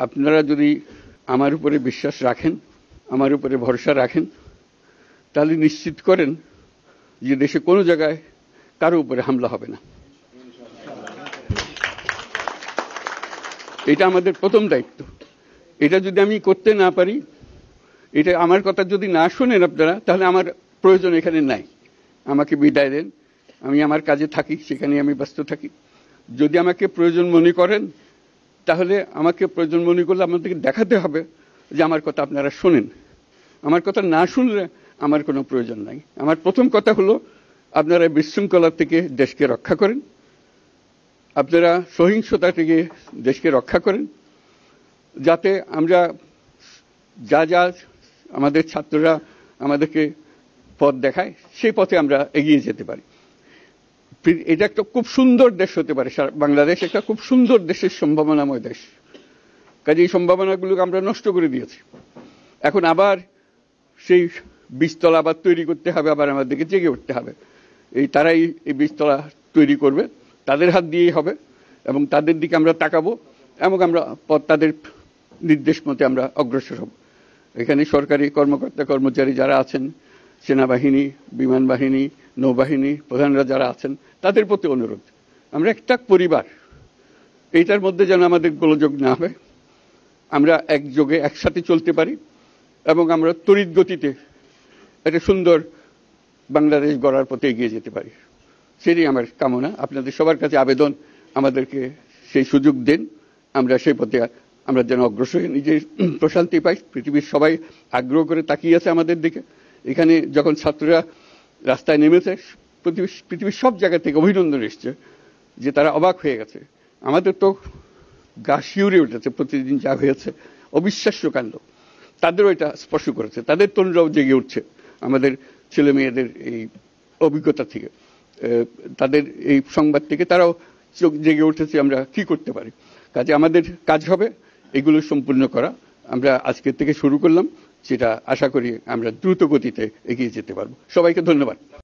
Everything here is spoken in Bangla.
আপনারা যদি আমার উপরে বিশ্বাস রাখেন, আমার উপরে ভরসা রাখেন, তাহলে নিশ্চিত করেন যে দেশে কোনো জায়গায় কারো উপরে হামলা হবে না। এটা আমাদের প্রথম দায়িত্ব। এটা যদি আমি করতে না পারি, এটা আমার কথা যদি না শোনেন আপনারা, তাহলে আমার প্রয়োজন এখানে নাই। আমাকে বিদায় দেন, আমি আমার কাজে থাকি, সেখানে আমি ব্যস্ত থাকি। যদি আমাকে প্রয়োজন মনে করেন, তাহলে আমাকে প্রয়োজন মনে করলে আপনাদেরকে দেখাতে হবে যে আমার কথা আপনারা শোনেন। আমার কথা না শুনলে আমার কোনো প্রয়োজন নাই। আমার প্রথম কথা হলো, আপনারা বিশৃঙ্খলা থেকে দেশকে রক্ষা করেন, আপনারা সহিংসতা থেকে দেশকে রক্ষা করেন, যাতে আমরা যা যা আমাদের ছাত্ররা আমাদেরকে পথ দেখায় সেই পথে আমরা এগিয়ে যেতে পারি। এটা একটা খুব সুন্দর দেশ হতে পারে। বাংলাদেশ একটা খুব সুন্দর দেশের সম্ভাবনাময় দেশ। কাজে এই সম্ভাবনাগুলোকে আমরা নষ্ট করে দিয়েছি। এখন আবার সেই বীজতলা আবার তৈরি করতে হবে, আবার আমাদেরকে জেগে উঠতে হবে। তারাই এই বীজতলা তৈরি করবে, তাদের হাত দিয়েই হবে, এবং তাদের দিকে আমরা তাকাবো এবং আমরা তাদের নির্দেশ মতে আমরা অগ্রসর হব। এখানে সরকারি কর্মকর্তা কর্মচারী যারা আছেন, সেনাবাহিনী, বিমান বাহিনী, নৌবাহিনী প্রধানরা যারা আছেন, তাদের প্রতি অনুরোধ, আমরা একটা পরিবার, এইটার মধ্যে যেন আমাদের গোলযোগ না হয়, আমরা একযোগে একসাথে চলতে পারি এবং আমরা তড়িৎ গতিতে একটা সুন্দর বাংলাদেশ গড়ার পথে এগিয়ে যেতে পারি। সেটাই আমার কামনা। আপনাদের সবার কাছে আবেদন, আমাদেরকে সেই সুযোগ দেন, আমরা সেই পথে আমরা যেন অগ্রসর হয়ে নিজের প্রশান্তি পাই। পৃথিবীর সবাই আগ্রহ করে তাকিয়ে আছে আমাদের দিকে। এখানে যখন ছাত্ররা রাস্তায় নেমেছে, পৃথিবীর সব জায়গা থেকে অভিনন্দন এসছে, যে তারা অবাক হয়ে গেছে। আমাদের তো গা শিউরে উঠেছে, প্রতিদিন যা হয়েছে অবিশ্বাস্য কাণ্ড। তাদেরও এটা স্পর্শ করেছে, তাদের তরুণরাও জেগে উঠছে আমাদের ছেলে মেয়েদের এই অভিজ্ঞতা থেকে, তাদের এই সংবাদ থেকে তারাও চোখ জেগে উঠেছে আমরা কি করতে পারি। কাজে আমাদের কাজ হবে এগুলো সম্পূর্ণ করা। আমরা আজকের থেকে শুরু করলাম, সেটা আশা করি আমরা দ্রুত গতিতে এগিয়ে যেতে পারবো। সবাইকে ধন্যবাদ।